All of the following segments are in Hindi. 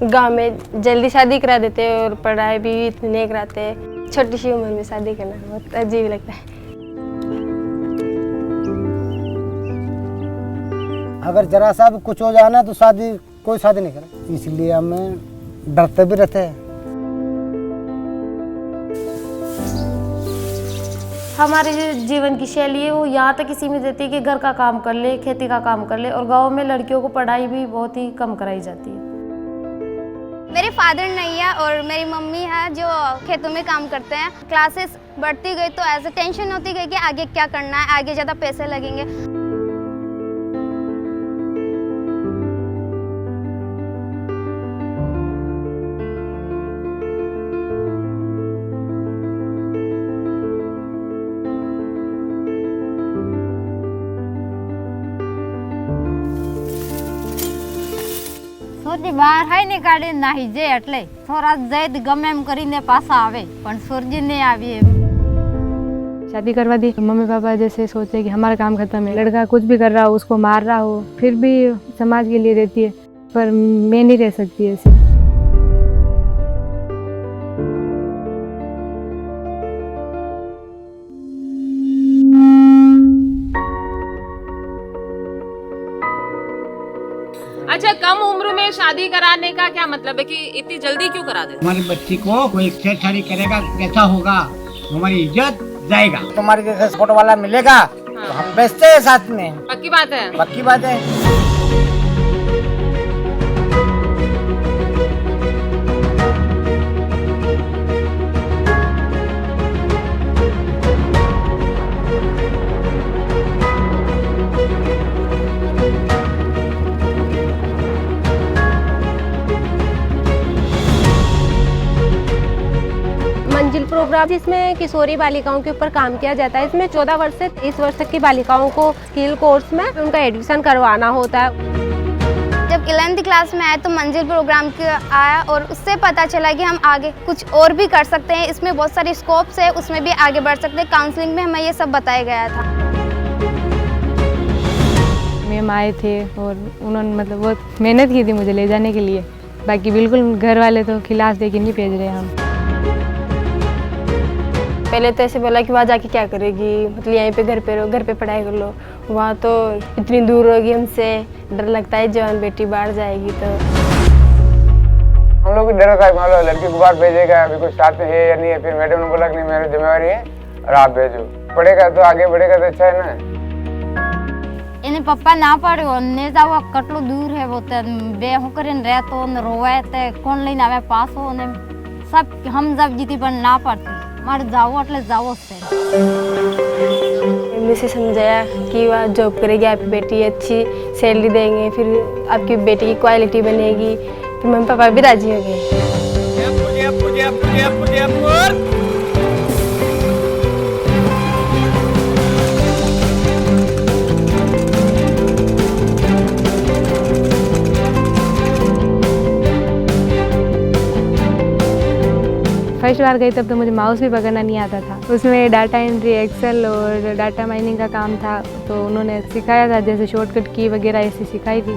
गांव में जल्दी शादी करा देते हैं और पढ़ाई भी इतनी नहीं कराते। छोटी सी उम्र में शादी करना बहुत अजीब लगता है। अगर जरा सा भी कुछ हो जाना तो कोई शादी नहीं करे, इसलिए हमें डरते भी रहते हैं। हमारी जो जीवन की शैली है वो यहाँ तक सीमित रहती है कि घर का काम कर ले, खेती का काम कर ले, और गांव में लड़कियों को पढ़ाई भी बहुत ही कम कराई जाती है। मेरे फादर नहीं है और मेरी मम्मी है जो खेतों में काम करते हैं। क्लासेस बढ़ती गई तो ऐसे टेंशन होती गई कि आगे क्या करना है, आगे ज़्यादा पैसे लगेंगे। સોરજી બહાર હાઈ ને કાઢી નાહી જાય એટલે થોડા જાય ગમે એમ કરીને પાછા આવે, પણ સોરજી નહીં આવી એમ। शादी करवा दी, मम्मी पापा जैसे सोचते कि हमारा काम खत्म है, लड़का कुछ भी कर रहा हो, उसको मार रहा हो, फिर भी समाज के लिए रहती है, पर मैं नहीं रह सकती ऐसे। अच्छा, कम उम्र में शादी कराने का क्या मतलब है कि इतनी जल्दी क्यों करा देते? हमारी बच्ची को कोई छेड़छाड़ी करेगा कैसा होगा, हमारी इज्जत जाएगा। तुम्हारे जैसे सपोर्ट वाला मिलेगा तो हम बेचते हैं साथ में। पक्की बात है? पक्की बात है। मंजिल प्रोग्राम जिसमें किशोरी बालिकाओं के ऊपर काम किया जाता है। इसमें 14 वर्ष से 30 वर्ष तक की बालिकाओं को स्किल कोर्स में उनका एडमिशन करवाना होता है। जब 11th क्लास में आए तो मंजिल प्रोग्राम आया और उससे पता चला कि हम आगे कुछ और भी कर सकते हैं, इसमें बहुत सारी स्कोप्स है, उसमें भी आगे बढ़ सकते हैं। काउंसलिंग में हमें ये सब बताया गया था। मैम आए थे और उन्होंने मतलब बहुत मेहनत की थी मुझे ले जाने के लिए, बाकी बिल्कुल घर वाले तो खिलाफ दे के नहीं भेज रहे हम। पहले तो ऐसे बोला कि वहाँ जाके क्या करेगी, मतलब यहीं पे घर पे रहो, घर पे पढ़ाई कर लो, वहाँ तो इतनी दूर होगी हमसे, डर लगता है जवान बेटी बाहर जाएगी तो। हम लोग भी डर का मान लो लड़की को बाहर भेजेगा, अभी कुछ साथ में है या नहीं है। फिर मैडम ने बोला कि नहीं मेरी जिम्मेवारी है और आप भेजो, पढ़ेगा तो आगे बढ़ेगा तो अच्छा है ना। એને પપ્પા ના પાડ્યો ને જાવ કેટલું દૂર હે वो બે હું કરીને રહેતો ને રોવાય તે કોણ લઈને આવે પાછો ને सब हम जब जीती पर ना पड़ती मारे जाओ એટલે जाओ से। मुझे समझाया कि वहाँ जॉब करेगी आपकी बेटी, अच्छी सैलरी देंगे, फिर आपकी बेटी की क्वालिटी बनेगी। फिर मम्मी पापा भी राजी हो गए। फर्स्ट बार गई तब तो मुझे माउस भी पकड़ना नहीं आता था। उसमें डाटा एंट्री, एक्सेल और डाटा माइनिंग का काम था, तो उन्होंने सिखाया था, जैसे शॉर्टकट की वगैरह ऐसी सिखाई थी।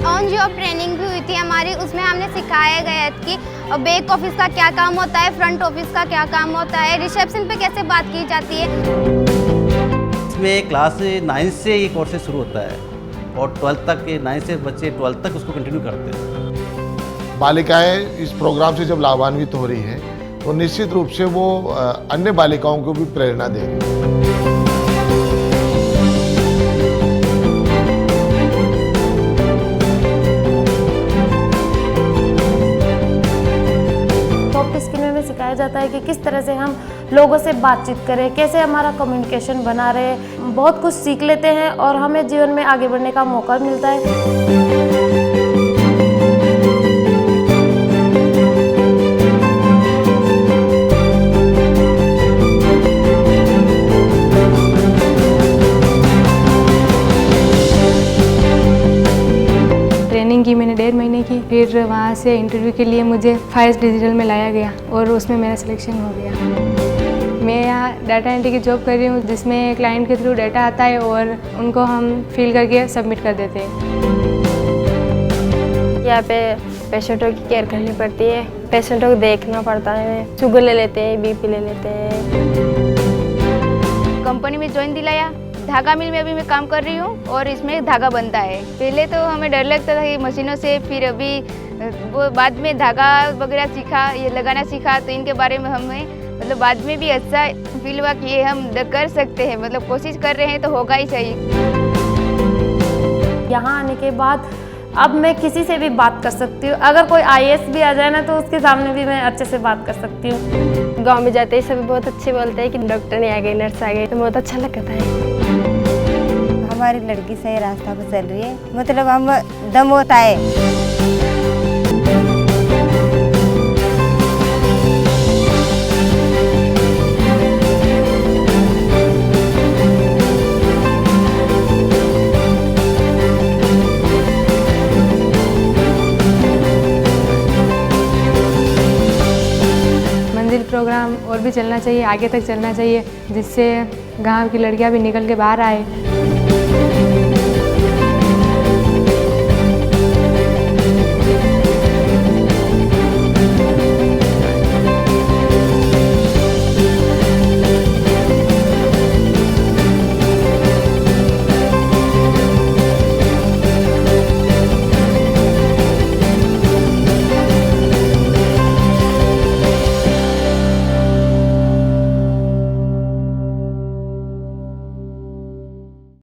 ऑन जॉब ट्रेनिंग भी हुई थी हमारी, उसमें हमने सिखाया गया कि बैक ऑफिस का क्या काम होता है, फ्रंट ऑफिस का क्या काम होता है, रिसेप्शन पे कैसे बात की जाती है। इसमें क्लास 9 से ये कोर्सेज शुरू होता है और 12th तक, 9 से बच्चे 12th तक उसको कंटिन्यू करते हैं। बालिकाएं इस प्रोग्राम से जब लाभान्वित हो रही हैं तो निश्चित रूप से वो अन्य बालिकाओं को भी प्रेरणा देंगे। सॉफ्ट स्किल में सिखाया जाता है कि किस तरह से हम लोगों से बातचीत करें, कैसे हमारा कम्युनिकेशन बना रहे। बहुत कुछ सीख लेते हैं और हमें जीवन में आगे बढ़ने का मौका मिलता है। ट्रेनिंग की मैंने 1.5 महीने की, फिर वहाँ से इंटरव्यू के लिए मुझे फाइज डिजिटल में लाया गया और उसमें मेरा सिलेक्शन हो गया। मैं यहाँ डाटा एंट्री की जॉब कर रही हूँ, जिसमें क्लाइंट के थ्रू डाटा आता है और उनको हम फिल करके सबमिट कर देते हैं। यहाँ पे पेशेंटों की केयर करनी पड़ती है, पेशेंटों को देखना पड़ता है, शुगर ले लेते हैं, बीपी ले लेते हैं। कंपनी में ज्वाइन दिलाया, धागा मिल में अभी मैं काम कर रही हूँ और इसमें धागा बनता है। पहले तो हमें डर लगता था कि मशीनों से, फिर अभी वो बाद में धागा वगैरह सीखा, ये लगाना सीखा, तो इनके बारे में हमें मतलब बाद में भी अच्छा फील हुआ कि ये हम कर सकते हैं, मतलब कोशिश कर रहे हैं तो होगा ही चाहिए। यहाँ आने के बाद अब मैं किसी से भी बात कर सकती हूँ, अगर कोई IAS भी आ जाए ना तो उसके सामने भी मैं अच्छे से बात कर सकती हूँ। गांव में जाते ही सभी बहुत अच्छे बोलते हैं कि डॉक्टर नहीं आ गए, नर्स आ गए, तो बहुत अच्छा लगता है। हमारी लड़की सही रास्ता पर चल रही है, मतलब हम दम होता है। मंजिल प्रोग्राम और भी चलना चाहिए, आगे तक चलना चाहिए, जिससे गांव की लड़कियां भी निकल के बाहर आए।